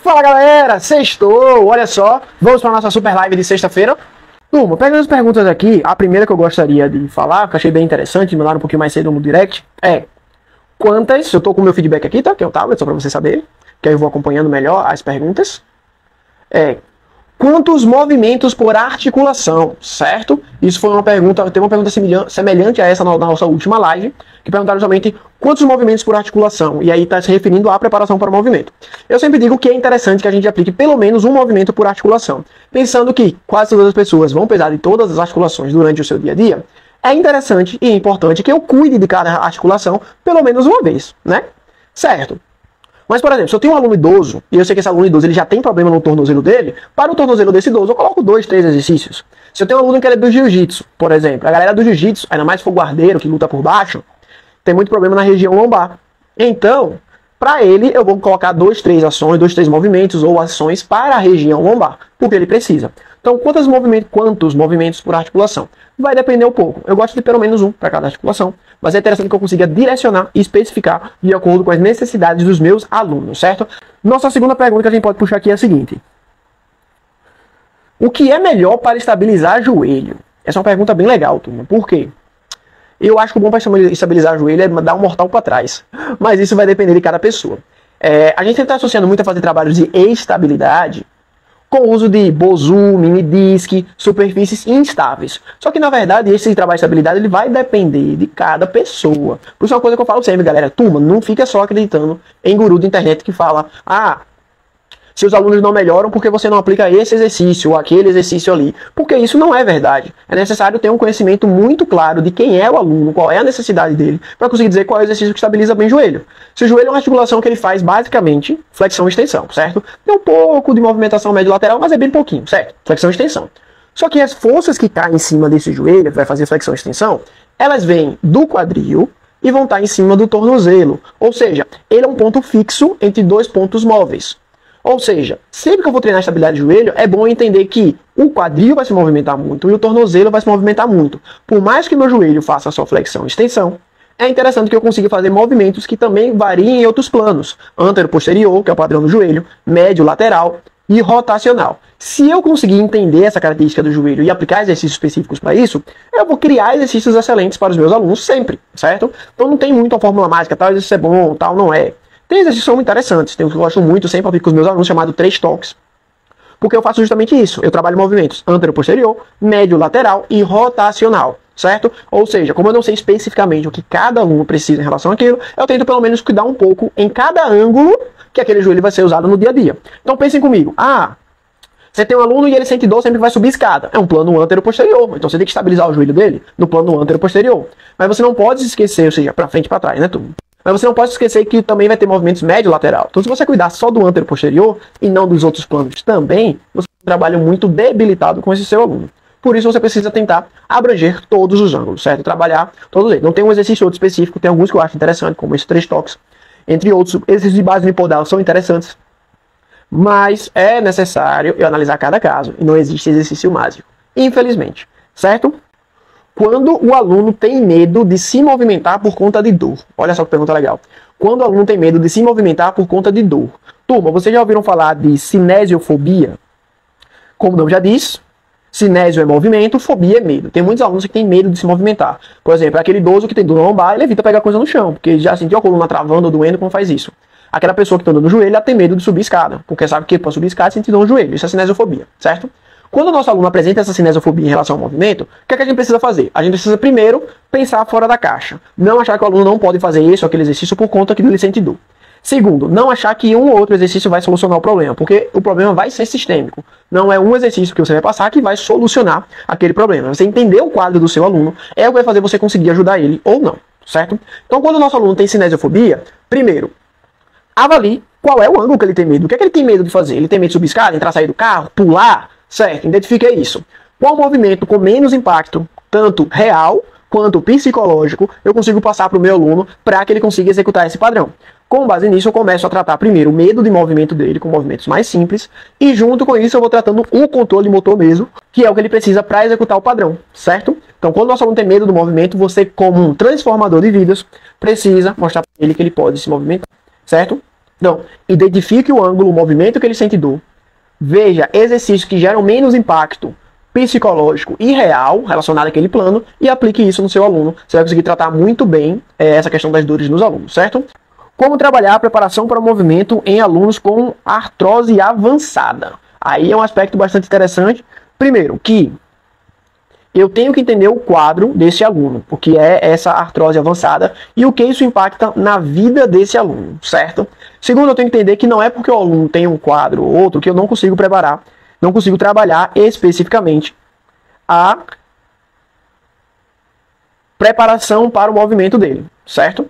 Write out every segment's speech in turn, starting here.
Fala galera, sextou, olha só, vamos para a nossa super live de sexta-feira. Turma, pegando as perguntas aqui, a primeira que eu gostaria de falar, que eu achei bem interessante, mandaram um pouquinho mais cedo no direct, é quantas, eu tô com o meu feedback aqui, tá, que é o tablet, só para você saber, que aí eu vou acompanhando melhor as perguntas, quantos movimentos por articulação, certo? Isso foi uma pergunta, tem uma pergunta semelhante a essa na nossa última live, que perguntaram justamente quantos movimentos por articulação, e aí está se referindo à preparação para o movimento. Eu sempre digo que é interessante que a gente aplique pelo menos um movimento por articulação, pensando que quase todas as pessoas vão pesar de todas as articulações durante o seu dia a dia, é interessante e importante que eu cuide de cada articulação pelo menos uma vez, né? Certo? Mas, por exemplo, se eu tenho um aluno idoso, e eu sei que esse aluno idoso ele já tem problema no tornozelo dele, para o tornozelo desse idoso eu coloco 2, 3 exercícios. Se eu tenho um aluno que é do jiu-jitsu, por exemplo, a galera do jiu-jitsu, ainda mais se for guardeiro, que luta por baixo, tem muito problema na região lombar. Então, para ele, eu vou colocar 2, 3 ações, 2, 3 movimentos ou ações para a região lombar, porque ele precisa. Então, quantos movimentos por articulação? Vai depender um pouco. Eu gosto de pelo menos um para cada articulação, mas é interessante que eu consiga direcionar e especificar de acordo com as necessidades dos meus alunos, certo? Nossa segunda pergunta que a gente pode puxar aqui é a seguinte. O que é melhor para estabilizar joelho? Essa é uma pergunta bem legal, turma. Por quê? Eu acho que o bom para estabilizar o joelho é dar um mortal para trás. Mas isso vai depender de cada pessoa. A gente está associando muito a fazer trabalhos de estabilidade com o uso de Bosu, mini disc, superfícies instáveis. Só que, na verdade, esse trabalho de estabilidade ele vai depender de cada pessoa. Por isso é uma coisa que eu falo sempre, galera. Turma, não fica só acreditando em guru da internet que fala seus alunos não melhoram porque você não aplica esse exercício ou aquele exercício ali. Porque isso não é verdade. É necessário ter um conhecimento muito claro de quem é o aluno, qual é a necessidade dele, para conseguir dizer qual é o exercício que estabiliza bem o joelho. Se o joelho é uma articulação que ele faz basicamente flexão e extensão, certo? Tem um pouco de movimentação médio-lateral, mas é bem pouquinho, certo? Flexão e extensão. Só que as forças que caem em cima desse joelho, que vai fazer flexão e extensão, elas vêm do quadril e vão estar em cima do tornozelo. Ou seja, ele é um ponto fixo entre dois pontos móveis. Ou seja, sempre que eu vou treinar a estabilidade de joelho, é bom entender que o quadril vai se movimentar muito e o tornozelo vai se movimentar muito. Por mais que meu joelho faça só flexão e extensão, é interessante que eu consiga fazer movimentos que também variem em outros planos. Antero-posterior, que é o padrão do joelho, médio-lateral e rotacional. Se eu conseguir entender essa característica do joelho e aplicar exercícios específicos para isso, eu vou criar exercícios excelentes para os meus alunos sempre, certo? Então não tem muito uma fórmula mágica, tal exercício é bom, tal não é. Tem exercícios que são muito interessantes, tem um que eu gosto muito, sempre aplico com os meus alunos, chamado 3 toques. Porque eu faço justamente isso, eu trabalho movimentos antero-posterior, médio-lateral e rotacional, certo? Ou seja, como eu não sei especificamente o que cada aluno precisa em relação àquilo, eu tento pelo menos cuidar um pouco em cada ângulo que aquele joelho vai ser usado no dia a dia. Então pensem comigo, você tem um aluno e ele sente dor sempre que vai subir escada. É um plano antero-posterior, então você tem que estabilizar o joelho dele no plano antero-posterior. Mas você não pode se esquecer, ou seja, para frente e para trás, né, turma? Mas você não pode esquecer que também vai ter movimentos médio-lateral. Então, se você cuidar só do antero-posterior e não dos outros planos também, você trabalha muito debilitado com esse seu aluno. Por isso, você precisa tentar abranger todos os ângulos, certo? Trabalhar todos eles. Não tem um exercício outro específico, tem alguns que eu acho interessante, como esses 3 toques. Entre outros, exercícios de base unipodal são interessantes. Mas é necessário eu analisar cada caso. E não existe exercício mágico. Infelizmente, certo? Quando o aluno tem medo de se movimentar por conta de dor. Olha só que pergunta legal. Quando o aluno tem medo de se movimentar por conta de dor. Turma, vocês já ouviram falar de cinesiofobia? Como o nome já diz, cinésio é movimento, fobia é medo. Tem muitos alunos que têm medo de se movimentar. Por exemplo, aquele idoso que tem dor lombar, ele evita pegar coisa no chão, porque já sentiu a coluna travando ou doendo quando faz isso. Aquela pessoa que está andando no joelho, ela tem medo de subir escada, porque sabe que para subir escada sente dor no joelho. Isso é cinesiofobia, certo? Quando o nosso aluno apresenta essa cinesiofobia em relação ao movimento, o que é que a gente precisa fazer? A gente precisa primeiro pensar fora da caixa. Não achar que o aluno não pode fazer esse ou aquele exercício por conta que ele sente dor. Segundo, não achar que um ou outro exercício vai solucionar o problema, porque o problema vai ser sistêmico. Não é um exercício que você vai passar que vai solucionar aquele problema. Você entender o quadro do seu aluno é o que vai fazer você conseguir ajudar ele ou não, certo? Então, quando o nosso aluno tem cinesiofobia, primeiro, avalie qual é o ângulo que ele tem medo. O que é que ele tem medo de fazer? Ele tem medo de subir escada, entrar, sair do carro, pular? Certo, identifique isso. Qual movimento com menos impacto, tanto real quanto psicológico, eu consigo passar para o meu aluno para que ele consiga executar esse padrão? Com base nisso, eu começo a tratar primeiro o medo de movimento dele com movimentos mais simples e junto com isso eu vou tratando o controle motor mesmo, que é o que ele precisa para executar o padrão, certo? Então, quando o nosso aluno tem medo do movimento, você, como um transformador de vidas, precisa mostrar para ele que ele pode se movimentar, certo? Então, identifique o ângulo, o movimento que ele sente dor. Veja exercícios que geram menos impacto psicológico e real relacionado àquele plano e aplique isso no seu aluno. Você vai conseguir tratar muito bem essa questão das dores nos alunos, certo? Como trabalhar a preparação para o movimento em alunos com artrose avançada? Aí é um aspecto bastante interessante. Primeiro, que eu tenho que entender o quadro desse aluno, o que é essa artrose avançada e o que isso impacta na vida desse aluno, certo? Segundo, eu tenho que entender que não é porque o aluno tem um quadro ou outro que eu não consigo preparar, não consigo trabalhar especificamente a preparação para o movimento dele, certo?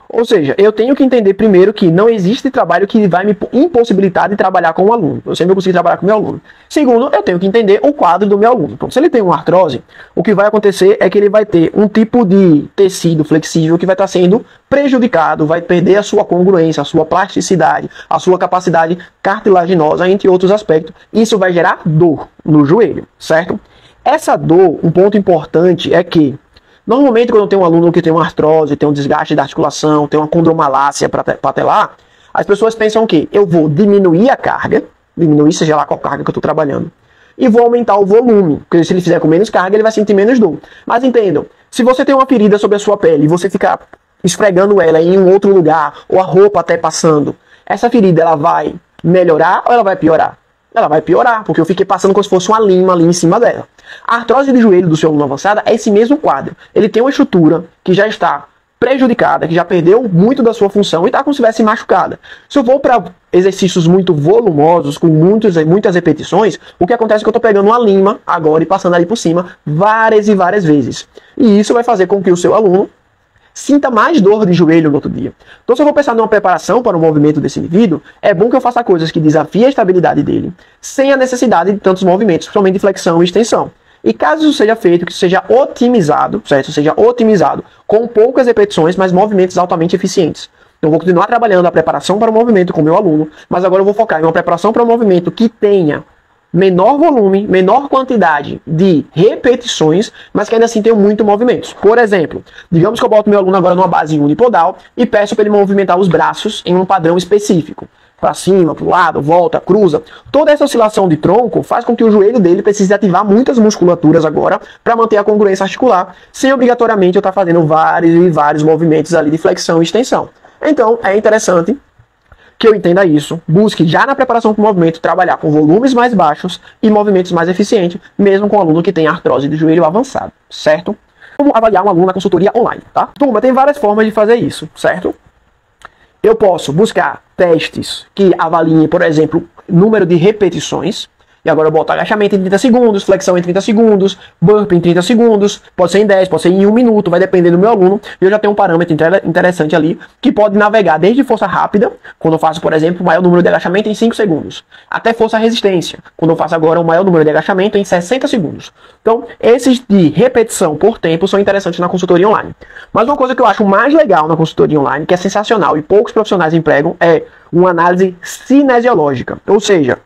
Ou seja, eu tenho que entender primeiro que não existe trabalho que vai me impossibilitar de trabalhar com o aluno. Eu sempre vou conseguir trabalhar com o meu aluno. Segundo, eu tenho que entender o quadro do meu aluno. Então, se ele tem uma artrose, o que vai acontecer é que ele vai ter um tipo de tecido flexível que vai estar sendo prejudicado, vai perder a sua congruência, a sua plasticidade, a sua capacidade cartilaginosa, entre outros aspectos. Isso vai gerar dor no joelho, certo? Essa dor, um ponto importante é que normalmente, quando eu tenho um aluno que tem uma artrose, tem um desgaste da articulação, tem uma condromalácia patelar, as pessoas pensam que eu vou diminuir a carga, seja lá qual carga que eu estou trabalhando, e vou aumentar o volume, porque se ele fizer com menos carga, ele vai sentir menos dor. Mas entendam, se você tem uma ferida sobre a sua pele e você ficar esfregando ela em um outro lugar, ou a roupa até passando, essa ferida ela vai melhorar ou ela vai piorar? Ela vai piorar, porque eu fiquei passando como se fosse uma lima ali em cima dela. A artrose de joelho do seu aluno avançada é esse mesmo quadro. Ele tem uma estrutura que já está prejudicada, que já perdeu muito da sua função e está como se estivesse machucada. Se eu vou para exercícios muito volumosos, com muitas repetições, o que acontece é que eu estou pegando uma lima agora e passando ali por cima várias e várias vezes. E isso vai fazer com que o seu aluno sinta mais dor de joelho no outro dia. Então, se eu vou pensar numa preparação para o movimento desse indivíduo, é bom que eu faça coisas que desafiem a estabilidade dele, sem a necessidade de tantos movimentos, principalmente de flexão e extensão. E caso isso seja feito, que isso seja otimizado, certo? Seja otimizado com poucas repetições, mas movimentos altamente eficientes. Eu vou continuar trabalhando a preparação para o movimento com o meu aluno, mas agora eu vou focar em uma preparação para o movimento que tenha menor volume, menor quantidade de repetições, mas que ainda assim tenham muito movimentos. Por exemplo, digamos que eu boto meu aluno agora numa base unipodal e peço para ele movimentar os braços em um padrão específico. Para cima, para o lado, volta, cruza. Toda essa oscilação de tronco faz com que o joelho dele precise ativar muitas musculaturas agora para manter a congruência articular, sem obrigatoriamente eu estar fazendo vários e vários movimentos ali de flexão e extensão. Então, é interessante que eu entenda isso, busque já na preparação para o movimento trabalhar com volumes mais baixos e movimentos mais eficientes, mesmo com um aluno que tem artrose de joelho avançado, certo? Como avaliar um aluno na consultoria online, tá? Turma, tem várias formas de fazer isso, certo? Eu posso buscar testes que avaliem, por exemplo, número de repetições. E agora eu boto agachamento em 30 segundos, flexão em 30 segundos, burpee em 30 segundos, pode ser em 10, pode ser em 1 minuto, vai depender do meu aluno. E eu já tenho um parâmetro interessante ali, que pode navegar desde força rápida, quando eu faço, por exemplo, o maior número de agachamento em 5 segundos, até força resistência, quando eu faço agora o maior número de agachamento em 60 segundos. Então, esses de repetição por tempo são interessantes na consultoria online. Mas uma coisa que eu acho mais legal na consultoria online, que é sensacional e poucos profissionais empregam, é uma análise cinesiológica, ou seja,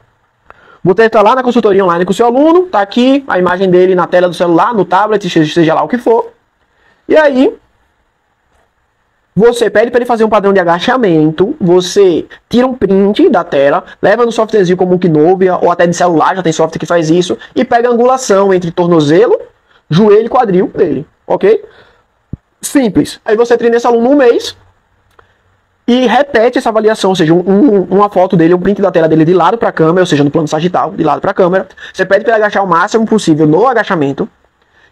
você está lá na consultoria online com o seu aluno, está aqui a imagem dele na tela do celular, no tablet, seja lá o que for. E aí, você pede para ele fazer um padrão de agachamento, você tira um print da tela, leva no softwarezinho como o Kinovia, ou até de celular, já tem software que faz isso, e pega a angulação entre tornozelo, joelho e quadril dele, ok? Simples. Aí você treina esse aluno um mês, e repete essa avaliação, ou seja, uma foto dele, um print da tela dele de lado para a câmera, ou seja, no plano sagital, de lado para a câmera. Você pede para ele agachar o máximo possível no agachamento.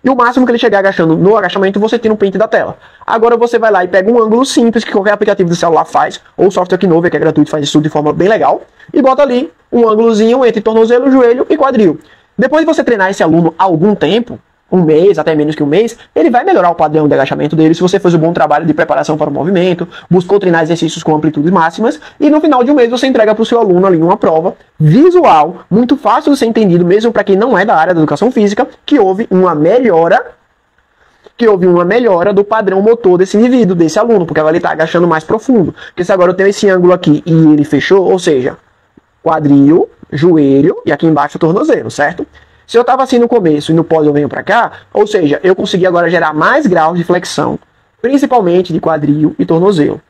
E o máximo que ele chegar agachando no agachamento, você tira um print da tela. Agora você vai lá e pega um ângulo simples, que qualquer aplicativo do celular faz, ou o software Kinovia, que é gratuito, faz isso de forma bem legal. E bota ali um ângulozinho entre tornozelo, joelho e quadril. Depois de você treinar esse aluno há algum tempo, um mês, até menos que um mês, ele vai melhorar o padrão de agachamento dele se você fez um bom trabalho de preparação para o movimento, buscou treinar exercícios com amplitudes máximas, e no final de um mês você entrega para o seu aluno ali uma prova visual, muito fácil de ser entendido, mesmo para quem não é da área da educação física, que houve uma melhora do padrão motor desse indivíduo, desse aluno, porque agora ele está agachando mais profundo. Porque se agora eu tenho esse ângulo aqui e ele fechou, ou seja, quadril, joelho e aqui embaixo o tornozelo, certo? Se eu estava assim no começo e no pós eu venho para cá, ou seja, eu consegui agora gerar mais graus de flexão, principalmente de quadril e tornozelo.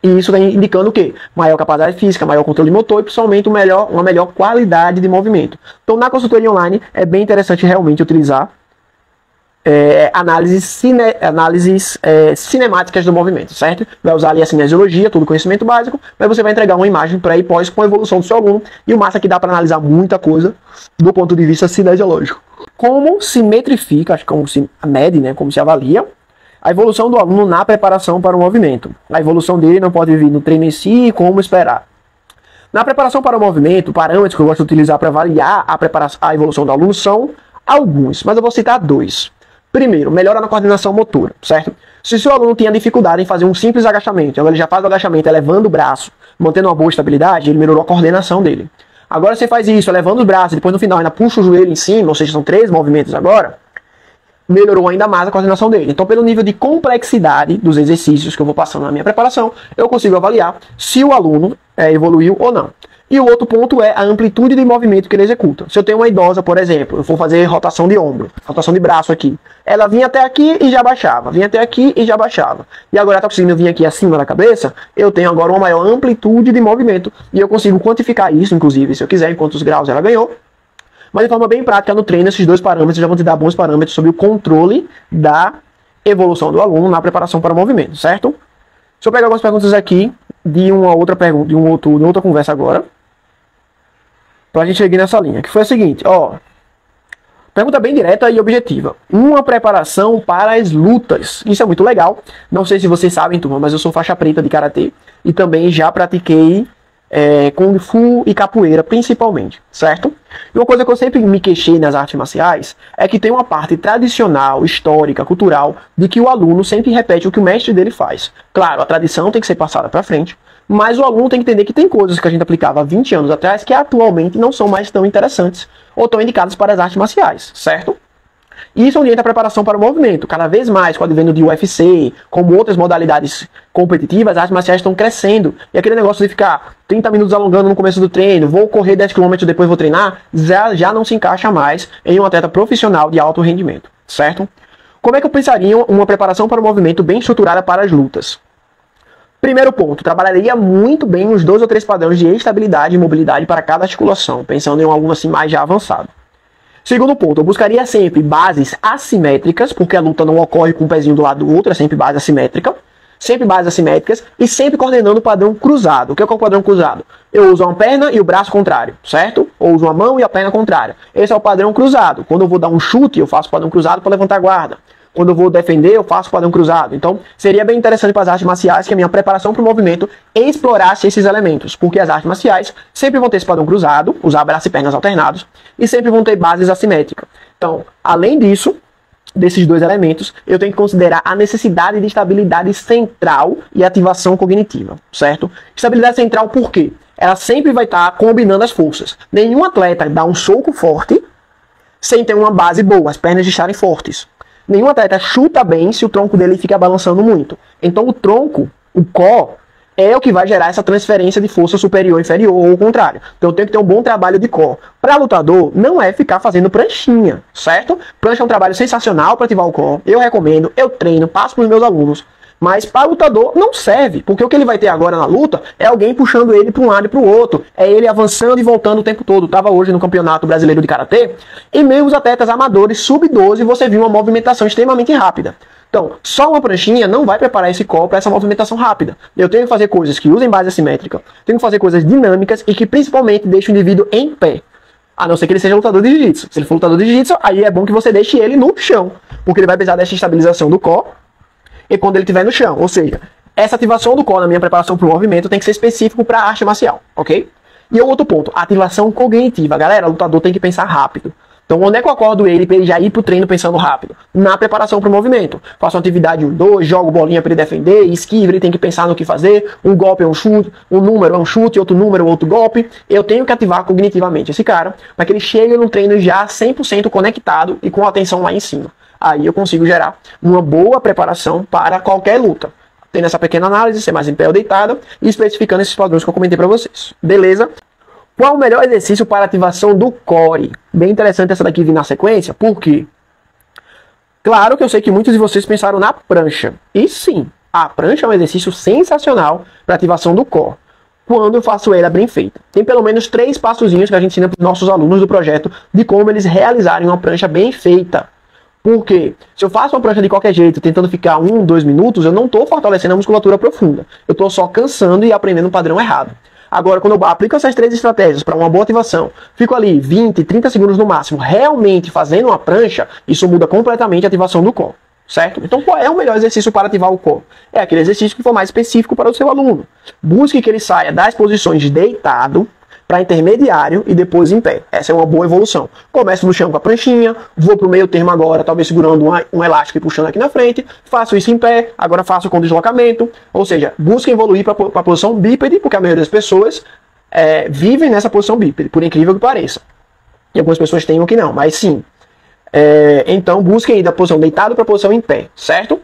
E isso está indicando o quê? Maior capacidade física, maior controle motor e principalmente uma melhor qualidade de movimento. Então, na consultoria online, é bem interessante realmente utilizar análises cinemáticas do movimento, certo? Vai usar ali a cinesiologia, todo conhecimento básico, mas você vai entregar uma imagem pré e pós com a evolução do seu aluno. E o massa é que dá para analisar muita coisa do ponto de vista cinesiológico. Como se metrifica, acho que como se mede, né? Como se avalia a evolução do aluno na preparação para o movimento. A evolução dele não pode vir no treino em si, como esperar. Na preparação para o movimento, parâmetros que eu gosto de utilizar para avaliar a evolução do aluno são alguns, mas eu vou citar 2. Primeiro, melhora na coordenação motora, certo? Se o seu aluno tinha dificuldade em fazer um simples agachamento, agora ele já faz o agachamento elevando o braço, mantendo uma boa estabilidade, ele melhorou a coordenação dele. Agora você faz isso, elevando os braços, depois no final ainda puxa o joelho em cima, ou seja, são 3 movimentos agora, melhorou ainda mais a coordenação dele. Então, pelo nível de complexidade dos exercícios que eu vou passando na minha preparação, eu consigo avaliar se o aluno evoluiu ou não. E o outro ponto é a amplitude de movimento que ele executa. Se eu tenho uma idosa, por exemplo, eu vou fazer rotação de ombro, rotação de braço aqui. Ela vinha até aqui e já baixava, vinha até aqui e já baixava. E agora ela está conseguindo vir aqui acima da cabeça, eu tenho agora uma maior amplitude de movimento. E eu consigo quantificar isso, inclusive, se eu quiser, em quantos graus ela ganhou. Mas de forma bem prática, no treino, esses 2 parâmetros já vão te dar bons parâmetros sobre o controle da evolução do aluno na preparação para o movimento, certo? Deixa eu pegar algumas perguntas aqui de uma outra pergunta, de uma outra conversa agora, para a gente seguir nessa linha, que foi a seguinte, ó. Pergunta bem direta e objetiva. Uma preparação para as lutas. Isso é muito legal. Não sei se vocês sabem, turma, mas eu sou faixa preta de karatê e também já pratiquei Kung Fu e capoeira, principalmente, certo? E uma coisa que eu sempre me queixei nas artes marciais é que tem uma parte tradicional, histórica, cultural, de que o aluno sempre repete o que o mestre dele faz. Claro, a tradição tem que ser passada para frente, mas o aluno tem que entender que tem coisas que a gente aplicava há 20 anos atrás que atualmente não são mais tão interessantes ou tão indicadas para as artes marciais, certo? E isso orienta a preparação para o movimento. Cada vez mais, com o advento de UFC, como outras modalidades competitivas, as artes marciais estão crescendo. E aquele negócio de ficar 30 minutos alongando no começo do treino, vou correr 10 km depois vou treinar, já não se encaixa mais em um atleta profissional de alto rendimento, certo? Como é que eu pensaria uma preparação para o movimento bem estruturada para as lutas? Primeiro ponto, trabalharia muito bem os 2 ou 3 padrões de estabilidade e mobilidade para cada articulação, pensando em um aluno assim mais já avançado. Segundo ponto, eu buscaria sempre bases assimétricas, porque a luta não ocorre com um pezinho do lado do outro, é sempre base assimétrica. Sempre bases assimétricas e sempre coordenando o padrão cruzado. O que é o padrão cruzado? Eu uso uma perna e o braço contrário, certo? Ou uso uma mão e a perna contrária. Esse é o padrão cruzado. Quando eu vou dar um chute, eu faço o padrão cruzado para levantar a guarda. Quando eu vou defender, eu faço o padrão cruzado. Então, seria bem interessante para as artes marciais que a minha preparação para o movimento explorasse esses elementos. Porque as artes marciais sempre vão ter esse padrão cruzado, usar braço e pernas alternados, e sempre vão ter bases assimétricas. Então, além disso, desses 2 elementos, eu tenho que considerar a necessidade de estabilidade central e ativação cognitiva, certo? Estabilidade central por quê? Ela sempre vai estar combinando as forças. Nenhum atleta dá um soco forte sem ter uma base boa, as pernas estarem fortes. Nenhum atleta chuta bem se o tronco dele fica balançando muito. Então o tronco, o core, é o que vai gerar essa transferência de força superior, inferior ou o contrário. Então eu tenho que ter um bom trabalho de core. Para lutador, não é ficar fazendo pranchinha, certo? Prancha é um trabalho sensacional para ativar o core. Eu recomendo, eu treino, passo para os meus alunos. Mas para lutador não serve, porque o que ele vai ter agora na luta é alguém puxando ele para um lado e para o outro. É ele avançando e voltando o tempo todo. Estava hoje no Campeonato Brasileiro de Karatê, e mesmo os atletas amadores sub-12, você viu uma movimentação extremamente rápida. Então, só uma pranchinha não vai preparar esse core para essa movimentação rápida. Eu tenho que fazer coisas que usem base assimétrica, tenho que fazer coisas dinâmicas e que principalmente deixem o indivíduo em pé. A não ser que ele seja lutador de jiu-jitsu. Se ele for lutador de jiu-jitsu, aí é bom que você deixe ele no chão, porque ele vai precisar dessa estabilização do core e quando ele estiver no chão. Ou seja, essa ativação do core na minha preparação para o movimento tem que ser específico para a arte marcial, ok? E o outro ponto, ativação cognitiva. Galera, o lutador tem que pensar rápido. Então, onde é que eu acordo ele para ele já ir para o treino pensando rápido? Na preparação para o movimento. Faço uma atividade 1-2, jogo bolinha para ele defender, esquiva, ele tem que pensar no que fazer, um golpe é um chute, um número é um chute, outro número é outro golpe. Eu tenho que ativar cognitivamente esse cara para que ele chegue no treino já 100% conectado e com a atenção lá em cima. Aí eu consigo gerar uma boa preparação para qualquer luta. Tendo essa pequena análise, ser mais em pé ou deitada e especificando esses padrões que eu comentei para vocês. Beleza? Qual o melhor exercício para ativação do core? Bem interessante essa daqui vir na sequência, por quê? Claro que eu sei que muitos de vocês pensaram na prancha. E sim, A prancha é um exercício sensacional para ativação do core, quando eu faço ela bem feita. Tem pelo menos 3 passozinhos que a gente ensina para os nossos alunos do projeto de como eles realizarem uma prancha bem feita. Porque se eu faço uma prancha de qualquer jeito, tentando ficar 1, 2 minutos, eu não estou fortalecendo a musculatura profunda. Eu estou só cansando e aprendendo um padrão errado. Agora, quando eu aplico essas 3 estratégias para uma boa ativação, fico ali 20, 30 segundos no máximo, realmente fazendo uma prancha, isso muda completamente a ativação do core, certo? Então, qual é o melhor exercício para ativar o core? É aquele exercício que for mais específico para o seu aluno. Busque que ele saia das posições de deitado para intermediário e depois em pé. Essa é uma boa evolução. Começo no chão com a pranchinha, vou para o meio termo agora, talvez segurando um elástico e puxando aqui na frente, faço isso em pé, agora faço com deslocamento, ou seja, busca evoluir para a posição bípede, porque a maioria das pessoas vivem nessa posição bípede, por incrível que pareça. E algumas pessoas têm ou que não, mas sim. Então busquem ir da posição deitado para a posição em pé, certo?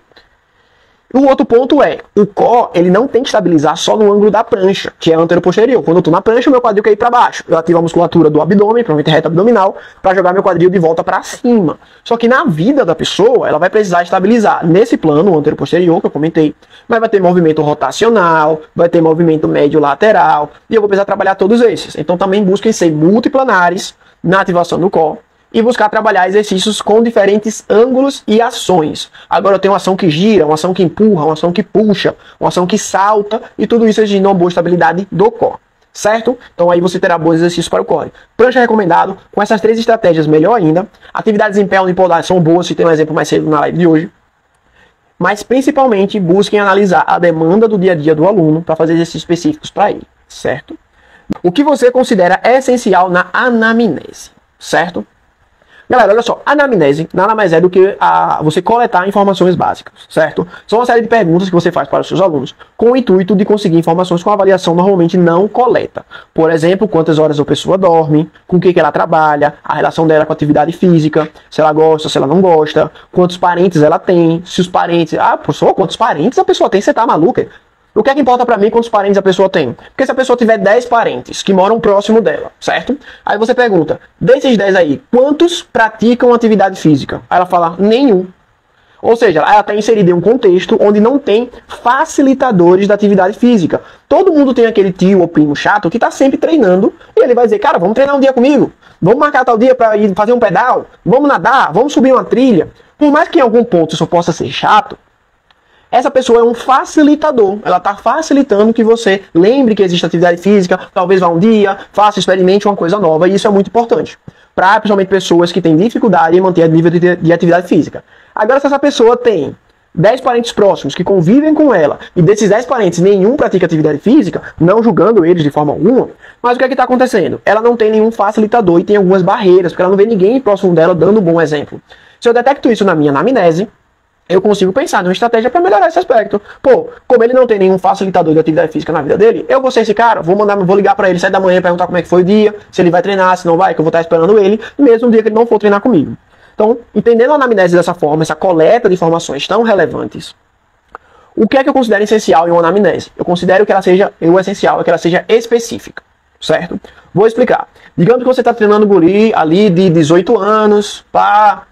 O outro ponto é, o core, ele não tem que estabilizar só no ângulo da prancha, que é anteroposterior. Quando eu estou na prancha, o meu quadril quer ir para baixo. Eu ativo a musculatura do abdômen, provavelmente reta abdominal, para jogar meu quadril de volta para cima. Só que na vida da pessoa, ela vai precisar estabilizar nesse plano, o anteroposterior, que eu comentei, mas vai ter movimento rotacional, vai ter movimento médio-lateral, e eu vou precisar trabalhar todos esses. Então também busquem ser multiplanares na ativação do core, e buscar trabalhar exercícios com diferentes ângulos e ações. Agora eu tenho uma ação que gira, uma ação que empurra, uma ação que puxa, uma ação que salta, e tudo isso exigindo uma boa estabilidade do core, certo? Então aí você terá bons exercícios para o core. Prancha recomendado, com essas 3 estratégias melhor ainda. Atividades em pé unipolares são boas, citei um exemplo mais cedo na live de hoje. Mas principalmente busquem analisar a demanda do dia a dia do aluno para fazer exercícios específicos para ele, certo? O que você considera essencial na anamnese, certo? Galera, olha só, anamnese nada mais é do que você coletar informações básicas, certo? São uma série de perguntas que você faz para os seus alunos com o intuito de conseguir informações com a avaliação normalmente não coleta. Por exemplo, quantas horas a pessoa dorme, com o que ela trabalha, a relação dela com a atividade física, se ela gosta, se ela não gosta, quantos parentes ela tem, se os parentes... pessoa, quantos parentes a pessoa tem? Você tá maluca? O que é que importa pra mim quantos parentes a pessoa tem? Porque se a pessoa tiver 10 parentes que moram próximo dela, certo? Aí você pergunta, desses 10 aí, quantos praticam atividade física? Aí ela fala, nenhum. Ou seja, ela está inserida em um contexto onde não tem facilitadores da atividade física. Todo mundo tem aquele tio ou primo chato que está sempre treinando e ele vai dizer, cara, vamos treinar um dia comigo? Vamos marcar tal dia para ir fazer um pedal? Vamos nadar? Vamos subir uma trilha? Por mais que em algum ponto isso possa ser chato, essa pessoa é um facilitador. Ela está facilitando que você lembre que existe atividade física, talvez vá um dia, faça, experimente uma coisa nova, e isso é muito importante. Para, principalmente, pessoas que têm dificuldade em manter o nível de atividade física. Agora, se essa pessoa tem 10 parentes próximos que convivem com ela, e desses 10 parentes nenhum pratica atividade física, não julgando eles de forma alguma, mas o que é que está acontecendo? Ela não tem nenhum facilitador e tem algumas barreiras, porque ela não vê ninguém próximo dela dando um bom exemplo. Se eu detecto isso na minha anamnese, eu consigo pensar numa estratégia para melhorar esse aspecto. Pô, como ele não tem nenhum facilitador de atividade física na vida dele, eu vou ser esse cara, vou ligar para ele 7 da manhã, perguntar como é que foi o dia, se ele vai treinar, se não vai, que eu vou estar esperando ele, mesmo no dia que ele não for treinar comigo. Então, entendendo a anamnese dessa forma, essa coleta de informações tão relevantes, o que é que eu considero essencial em uma anamnese? Eu considero que ela seja, o essencial é que ela seja específica, certo? Vou explicar. Digamos que você está treinando guri ali de 18 anos para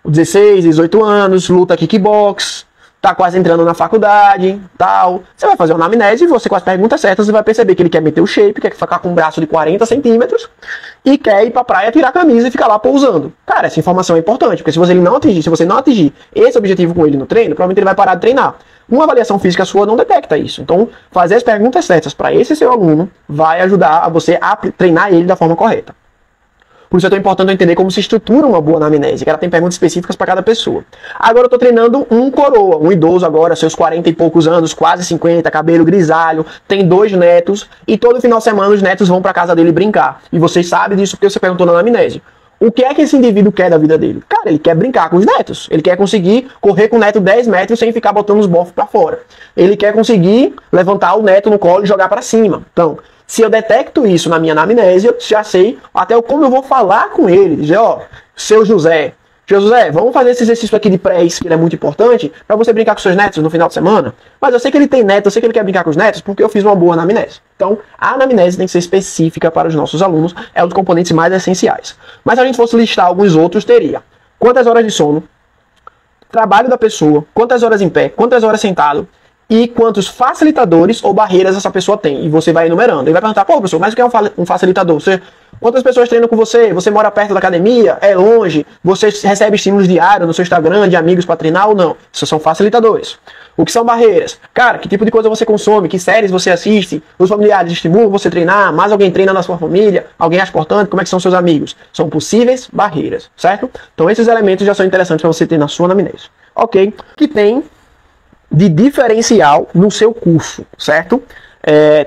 16, 18 anos, luta kickbox, tá quase entrando na faculdade, tal. Você vai fazer uma anamnese e você, com as perguntas certas, você vai perceber que ele quer meter o shape, quer ficar com um braço de 40 centímetros e quer ir pra praia, tirar a camisa e ficar lá pousando. Cara, essa informação é importante, porque se você não atingir esse objetivo com ele no treino, provavelmente ele vai parar de treinar. Uma avaliação física sua não detecta isso. Então, fazer as perguntas certas para esse seu aluno vai ajudar a você a treinar ele da forma correta. Por isso é tão importante eu entender como se estrutura uma boa anamnese, que ela tem perguntas específicas para cada pessoa. Agora eu estou treinando um coroa, um idoso agora, seus 40 e poucos anos, quase 50, cabelo grisalho, tem 2 netos, e todo final de semana os netos vão para casa dele brincar. E vocês sabem disso porque você perguntou na anamnese. O que é que esse indivíduo quer da vida dele? Cara, ele quer brincar com os netos. Ele quer conseguir correr com o neto 10 metros sem ficar botando os bofos para fora. Ele quer conseguir levantar o neto no colo e jogar para cima. Então, se eu detecto isso na minha anamnese, eu já sei até como eu vou falar com ele. Dizer, ó, seu José, vamos fazer esse exercício aqui de press, que ele é muito importante, para você brincar com seus netos no final de semana. Mas eu sei que ele tem neto, eu sei que ele quer brincar com os netos, porque eu fiz uma boa anamnese. Então, a anamnese tem que ser específica para os nossos alunos, é um dos componentes mais essenciais. Mas se a gente fosse listar alguns outros, teria quantas horas de sono, trabalho da pessoa, quantas horas em pé, quantas horas sentado, e quantos facilitadores ou barreiras essa pessoa tem. E você vai enumerando. Ele vai perguntar, pô, professor, mas o que é um facilitador? Quantas pessoas treinam com você? Você mora perto da academia? É longe? Você recebe estímulos diários no seu Instagram de amigos para treinar ou não? Isso são facilitadores. O que são barreiras? Cara, que tipo de coisa você consome? Que séries você assiste? Os familiares estimulam você a treinar? Mais alguém treina na sua família? Alguém acha importante? Como é que são seus amigos? São possíveis barreiras, certo? Então esses elementos já são interessantes para você ter na sua anamnese. Ok? Que tem de diferencial no seu curso, certo?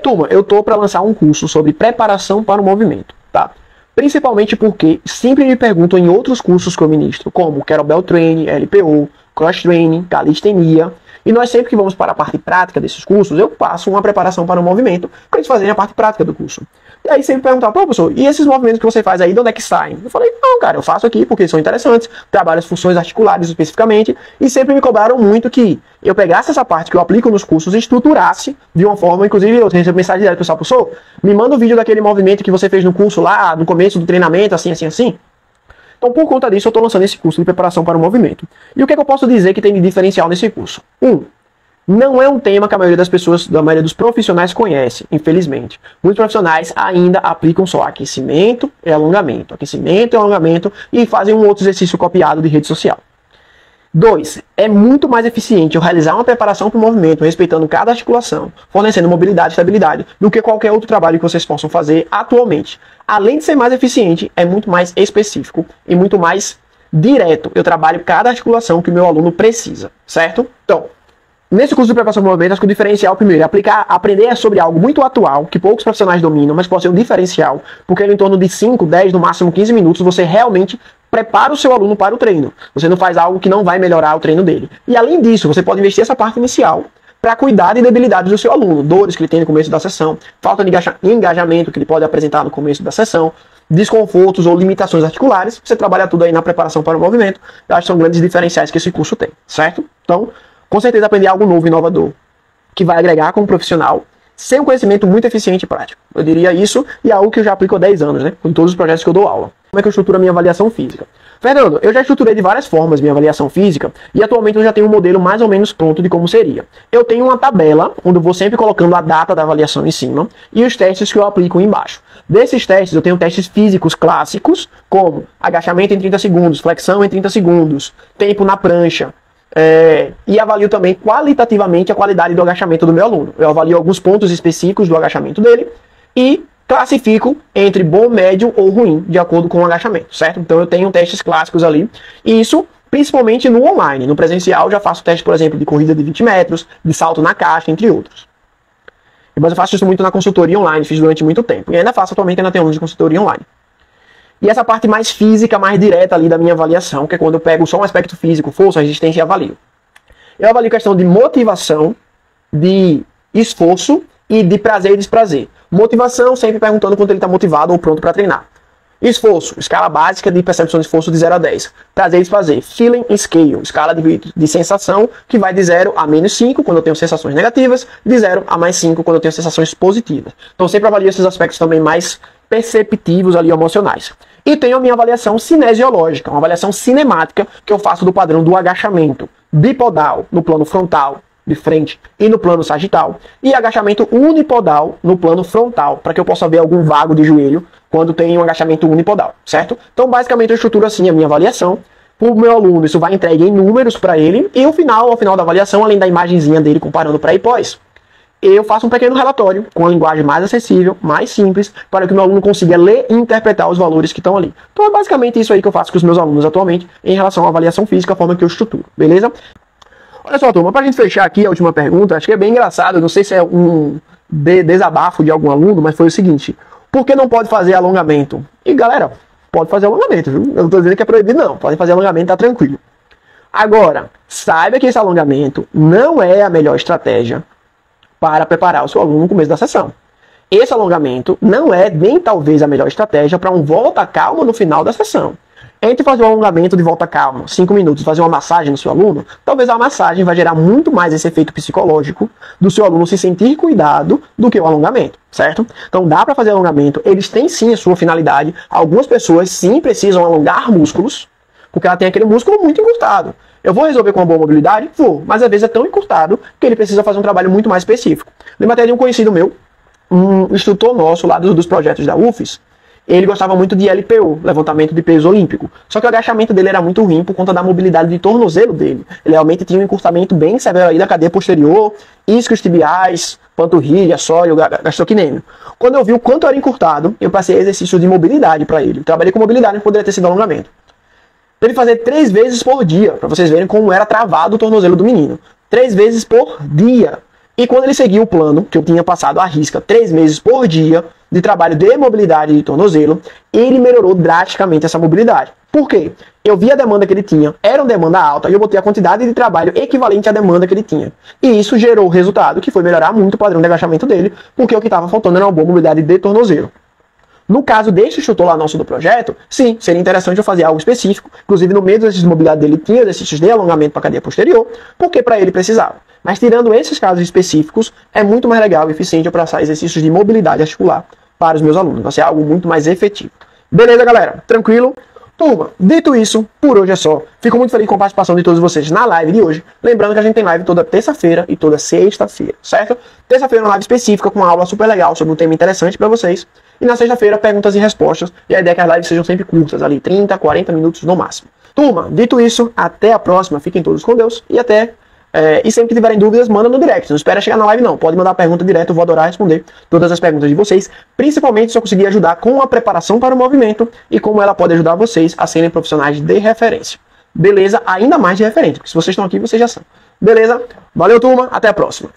Turma, eu tô para lançar um curso sobre preparação para o movimento, tá? Principalmente porque sempre me perguntam em outros cursos que eu ministro, como Kettlebell Training, LPO, Cross Training, Calistenia, e nós sempre que vamos para a parte prática desses cursos, eu passo uma preparação para o movimento para eles fazerem a parte prática do curso. E aí sempre perguntar, pô, professor, e esses movimentos que você faz aí, de onde é que saem? Eu falei, não, cara, eu faço aqui porque são interessantes, trabalho as funções articulares especificamente, e sempre me cobraram muito que eu pegasse essa parte que eu aplico nos cursos e estruturasse de uma forma, inclusive eu recebo mensagem direta do pessoal, professor, me manda um vídeo daquele movimento que você fez no curso lá, no começo do treinamento, assim, assim, assim. Então, por conta disso, eu estou lançando esse curso de preparação para o movimento. E o que é que eu posso dizer que tem de diferencial nesse curso? Não é um tema que a maioria das pessoas, da maioria dos profissionais conhece, infelizmente. Muitos profissionais ainda aplicam só aquecimento e alongamento, e fazem um outro exercício copiado de rede social. 2. É muito mais eficiente eu realizar uma preparação para o movimento, respeitando cada articulação, fornecendo mobilidade e estabilidade, do que qualquer outro trabalho que vocês possam fazer atualmente. Além de ser mais eficiente, é muito mais específico e muito mais direto. Eu trabalho cada articulação que o meu aluno precisa, certo? Então, nesse curso de preparação para o movimento, acho que o diferencial primeiro é aprender sobre algo muito atual, que poucos profissionais dominam, mas pode ser um diferencial, porque em torno de 5, 10, no máximo 15 minutos, você realmente prepara o seu aluno para o treino. Você não faz algo que não vai melhorar o treino dele. E além disso, você pode investir essa parte inicial para cuidar de debilidades do seu aluno, dores que ele tem no começo da sessão, falta de engajamento que ele pode apresentar no começo da sessão, desconfortos ou limitações articulares. Você trabalha tudo aí na preparação para o movimento. Eu acho que são grandes diferenciais que esse curso tem, certo? Então, com certeza aprender algo novo e inovador, que vai agregar como profissional, sem um conhecimento muito eficiente e prático. Eu diria isso, e é algo que eu já aplico há 10 anos, né? Com todos os projetos que eu dou aula. Como é que eu estruturo a minha avaliação física? Fernando, eu já estruturei de várias formas minha avaliação física, e atualmente eu já tenho um modelo mais ou menos pronto de como seria. Eu tenho uma tabela, onde eu vou sempre colocando a data da avaliação em cima, e os testes que eu aplico embaixo. Desses testes, eu tenho testes físicos clássicos, como agachamento em 30 segundos, flexão em 30 segundos, tempo na prancha, e avalio também qualitativamente a qualidade do agachamento do meu aluno. Eu avalio alguns pontos específicos do agachamento dele e classifico entre bom, médio ou ruim, de acordo com o agachamento, certo? Então eu tenho testes clássicos ali, e isso principalmente no online. No presencial já faço teste, por exemplo, de corrida de 20 metros, de salto na caixa, entre outros. Mas eu faço isso muito na consultoria online, fiz durante muito tempo. E ainda faço atualmente na T1 de consultoria online. E essa parte mais física, mais direta ali da minha avaliação, que é quando eu pego só um aspecto físico, força, resistência e avalio. Eu avalio questão de motivação, de esforço e de prazer e desprazer. Motivação, sempre perguntando quando ele está motivado ou pronto para treinar. Esforço, escala básica de percepção de esforço de 0 a 10. Prazer e desprazer, feeling scale, escala de sensação que vai de 0 a menos 5 quando eu tenho sensações negativas, de 0 a mais 5 quando eu tenho sensações positivas. Então eu sempre avalio esses aspectos também mais perceptivos ali, emocionais. E tenho a minha avaliação cinesiológica, uma avaliação cinemática que eu faço do padrão do agachamento bipodal no plano frontal, de frente, e no plano sagital, e agachamento unipodal no plano frontal, para que eu possa ver algum vago de joelho quando tem um agachamento unipodal, certo? Então, basicamente, eu estruturo assim a minha avaliação. Para o meu aluno, isso vai entregue em números para ele, e ao final da avaliação, além da imagenzinha dele comparando pré e pós, eu faço um pequeno relatório com a linguagem mais acessível, mais simples, para que o meu aluno consiga ler e interpretar os valores que estão ali. Então é basicamente isso aí que eu faço com os meus alunos atualmente em relação à avaliação física, a forma que eu estruturo, beleza? Olha só, turma, para a gente fechar aqui a última pergunta, acho que é bem engraçado, não sei se é um desabafo de algum aluno, mas foi o seguinte: por que não pode fazer alongamento? E galera, pode fazer alongamento, viu? Eu não estou dizendo que é proibido não, pode fazer alongamento, tá tranquilo. Agora, saiba que esse alongamento não é a melhor estratégia para preparar o seu aluno no começo da sessão. Esse alongamento não é nem talvez a melhor estratégia para um volta calma no final da sessão. Entre fazer um alongamento de volta calma, 5 minutos, e fazer uma massagem no seu aluno, talvez a massagem vai gerar muito mais esse efeito psicológico do seu aluno se sentir cuidado do que o alongamento, certo? Então dá para fazer alongamento, eles têm sim a sua finalidade. Algumas pessoas sim precisam alongar músculos, porque ela tem aquele músculo muito encurtado. Eu vou resolver com uma boa mobilidade? Vou, mas às vezes é tão encurtado que ele precisa fazer um trabalho muito mais específico. Lembra até de um conhecido meu, um instrutor nosso lá dos projetos da UFES. Ele gostava muito de LPO, levantamento de peso olímpico. Só que o agachamento dele era muito ruim por conta da mobilidade de tornozelo dele. Ele realmente tinha um encurtamento bem severo aí da cadeia posterior, isquios tibiais, panturrilha, sólio, gastrocnêmio. Quando eu vi o quanto era encurtado, eu passei exercícios de mobilidade para ele. Trabalhei com mobilidade, não poderia ter sido alongamento. Para ele fazer 3 vezes por dia, para vocês verem como era travado o tornozelo do menino. 3 vezes por dia. E quando ele seguiu o plano, que eu tinha passado à risca 3 meses por dia de trabalho de mobilidade de tornozelo, ele melhorou drasticamente essa mobilidade. Por quê? Eu vi a demanda que ele tinha, era uma demanda alta, e eu botei a quantidade de trabalho equivalente à demanda que ele tinha. E isso gerou o resultado, que foi melhorar muito o padrão de agachamento dele, porque o que estava faltando era uma boa mobilidade de tornozelo. No caso deste instrutor lá nosso do projeto, sim, seria interessante eu fazer algo específico. Inclusive, no meio dos exercícios de mobilidade dele, tinha exercícios de alongamento para a cadeia posterior, porque para ele precisava. Mas tirando esses casos específicos, é muito mais legal e eficiente eu passar exercícios de mobilidade articular para os meus alunos. Vai ser algo muito mais efetivo. Beleza, galera? Tranquilo? Turma, dito isso, por hoje é só. Fico muito feliz com a participação de todos vocês na live de hoje. Lembrando que a gente tem live toda terça-feira e toda sexta-feira, certo? Terça-feira é uma live específica com uma aula super legal sobre um tema interessante para vocês. E na sexta-feira, perguntas e respostas. E a ideia é que as lives sejam sempre curtas, ali 30, 40 minutos no máximo. Turma, dito isso, até a próxima. Fiquem todos com Deus e até... e sempre que tiverem dúvidas, manda no direct. Não espera chegar na live, não. Pode mandar a pergunta direto, eu vou adorar responder todas as perguntas de vocês. Principalmente se eu conseguir ajudar com a preparação para o movimento e como ela pode ajudar vocês a serem profissionais de referência. Beleza? Ainda mais de referência, porque se vocês estão aqui, vocês já são. Beleza? Valeu, turma. Até a próxima.